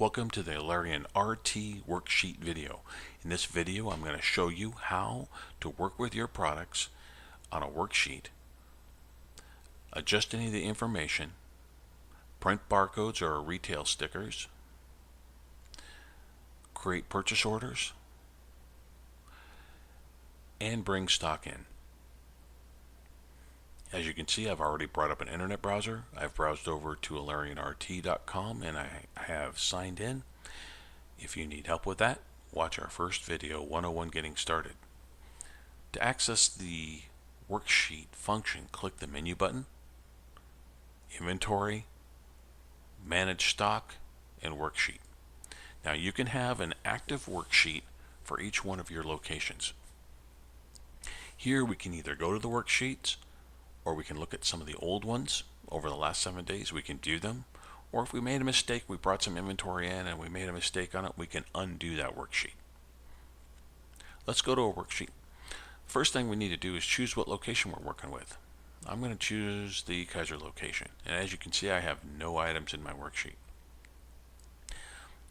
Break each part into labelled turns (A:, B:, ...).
A: Welcome to the Alerion RT worksheet video. In this video, I'm going to show you how to work with your products on a worksheet, adjust any of the information, print barcodes or retail stickers, create purchase orders, and bring stock in. As you can see, I've already brought up an internet browser. I've browsed over to aleriorrt.com and I have signed in. If you need help with that, watch our first video, 101 Getting Started. To access the worksheet function, click the menu button, Inventory, Manage Stock, and Worksheet. Now you can have an active worksheet for each one of your locations. Here we can either go to the worksheets, or we can look at some of the old ones over the last 7 days. We can view them, or if we made a mistake, we brought some inventory in and we made a mistake on it, we can undo that worksheet. Let's go to a worksheet. First thing we need to do is choose what location we're working with. I'm going to choose the Kaiser location, and as you can see, I have no items in my worksheet.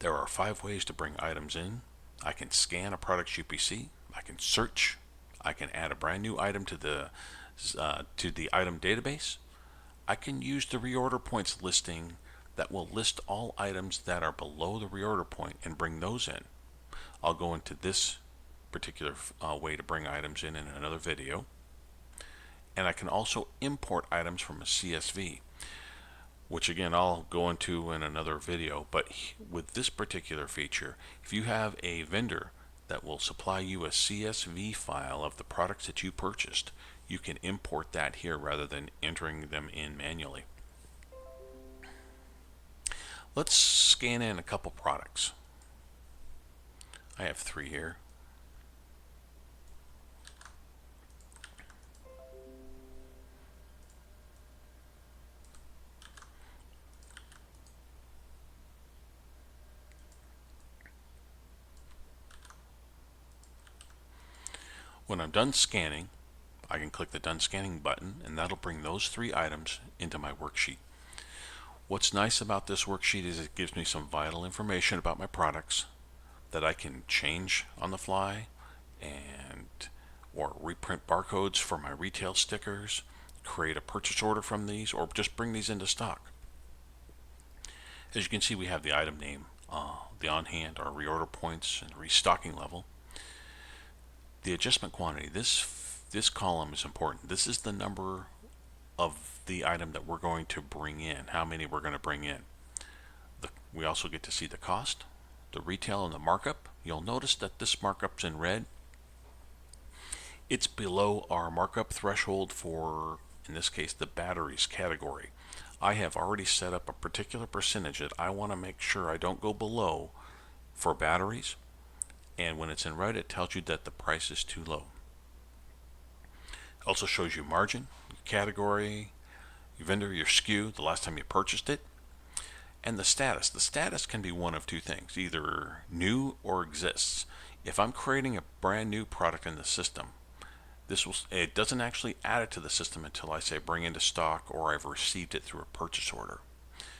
A: There are 5 ways to bring items in. I can scan a product's UPC, I can search, I can add a brand new item to the item database. I can use the reorder points listing that will list all items that are below the reorder point and bring those in. I'll go into this particular way to bring items in another video. And I can also import items from a CSV, which again I'll go into in another video. But with this particular feature, if you have a vendor that will supply you a CSV file of the products that you purchased, you can import that here rather than entering them in manually. Let's scan in a couple products. I have 3 here. When I'm done scanning, I can click the Done Scanning button, and that'll bring those 3 items into my worksheet. What's nice about this worksheet is it gives me some vital information about my products that I can change on the fly, or reprint barcodes for my retail stickers, create a purchase order from these, or just bring these into stock. As you can see, we have the item name, the on hand, our reorder points, and restocking level. The adjustment quantity, this column is important. This is the number of the item that we're going to bring in, how many we're going to bring in. We also get to see the cost, the retail, and the markup. You'll notice that this markup's in red. It's below our markup threshold for, in this case, the batteries category. I have already set up a particular percentage that I want to make sure I don't go below for batteries. And when it's in red, it tells you that the price is too low. It also shows you margin, category, your vendor, your SKU, the last time you purchased it, and the status. The status can be one of 2 things, either new or exists. If I'm creating a brand new product in the system, it doesn't actually add it to the system until I say bring into stock or I've received it through a purchase order.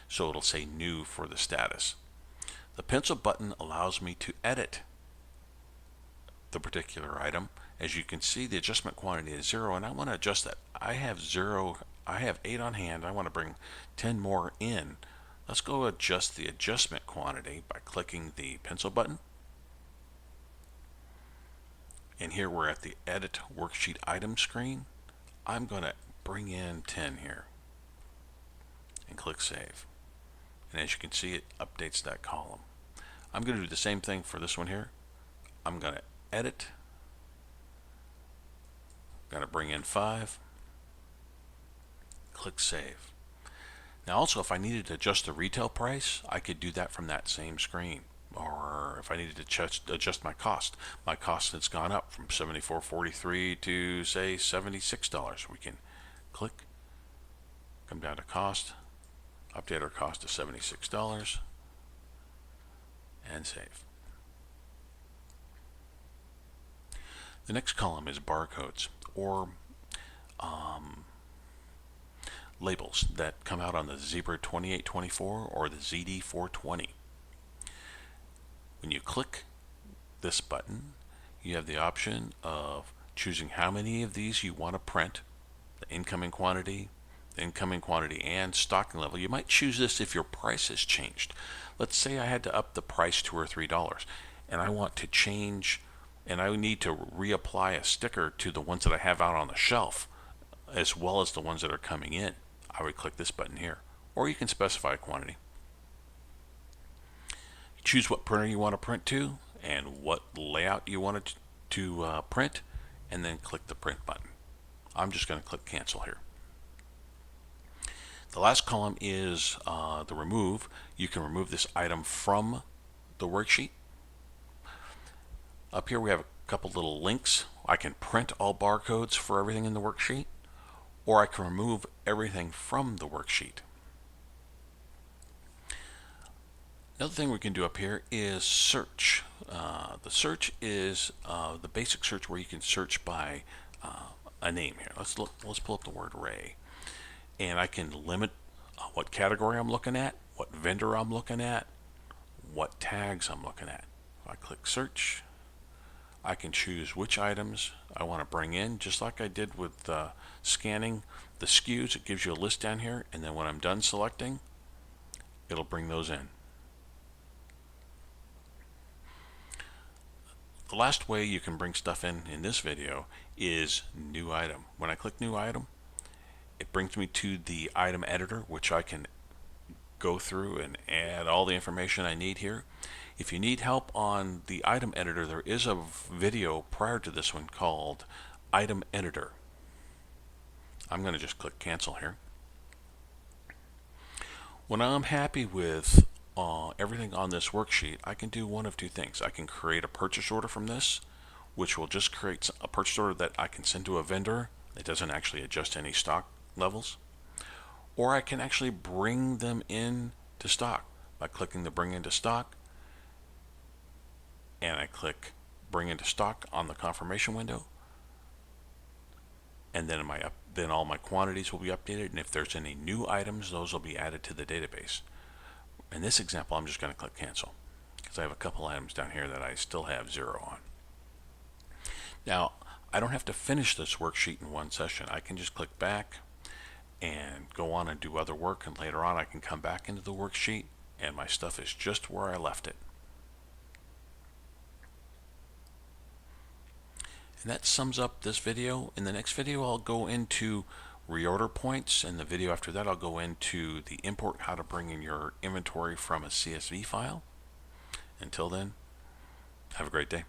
A: So it'll say new for the status. The pencil button allows me to edit the particular item. As you can see, the adjustment quantity is 0, and I want to adjust that. I have 8 on hand. I want to bring 10 more in. Let's go adjust the adjustment quantity by clicking the pencil button. And here we're at the Edit Worksheet Item screen. I'm going to bring in 10 here and click Save. And as you can see, it updates that column. I'm going to do the same thing for this one here. I'm going to edit. Got to bring in 5. Click Save. Now also, if I needed to adjust the retail price, I could do that from that same screen. Or if I needed to adjust my cost has gone up from $74.43 to say $76. We can click, come down to cost, update our cost to $76, and save. The next column is barcodes, or labels that come out on the Zebra 2824 or the ZD420. When you click this button, you have the option of choosing how many of these you want to print, the incoming quantity, and stocking level. You might choose this if your price has changed. Let's say I had to up the price $2 or $3 and I want to change and I need to reapply a sticker to the ones that I have out on the shelf as well as the ones that are coming in. I would click this button here, or you can specify a quantity. Choose what printer you want to print to and what layout you want it to print, and then click the print button. I'm just going to click cancel here. The last column is the remove. You can remove this item from the worksheet. Up here we have a couple little links. I can print all barcodes for everything in the worksheet, or I can remove everything from the worksheet. Another thing we can do up here is search. The search is the basic search where you can search by a name here. Let's pull up the word Ray, and I can limit what category I'm looking at, what vendor I'm looking at, what tags I'm looking at. If I click search, I can choose which items I want to bring in, just like I did with scanning the SKUs. It gives you a list down here, and then when I'm done selecting, it'll bring those in. The last way you can bring stuff in this video is new item. When I click new item, it brings me to the item editor, which I can go through and add all the information I need here. If you need help on the item editor, there is a video prior to this one called Item Editor. I'm going to just click cancel here. When I'm happy with everything on this worksheet, I can do one of two things. I can create a purchase order from this, which will just create a purchase order that I can send to a vendor. It doesn't actually adjust any stock levels. Or I can actually bring them in to stock by clicking the bring into stock, and I click bring into stock on the confirmation window, and then all my quantities will be updated, and if there's any new items, those will be added to the database. In this example, I'm just going to click cancel because I have a couple items down here that I still have 0 on. Now, I don't have to finish this worksheet in one session. I can just click back and go on and do other work, and later on I can come back into the worksheet and my stuff is just where I left it. And that sums up this video. In the next video, I'll go into reorder points, and the video after that I'll go into the import, how to bring in your inventory from a CSV file. Until then, have a great day.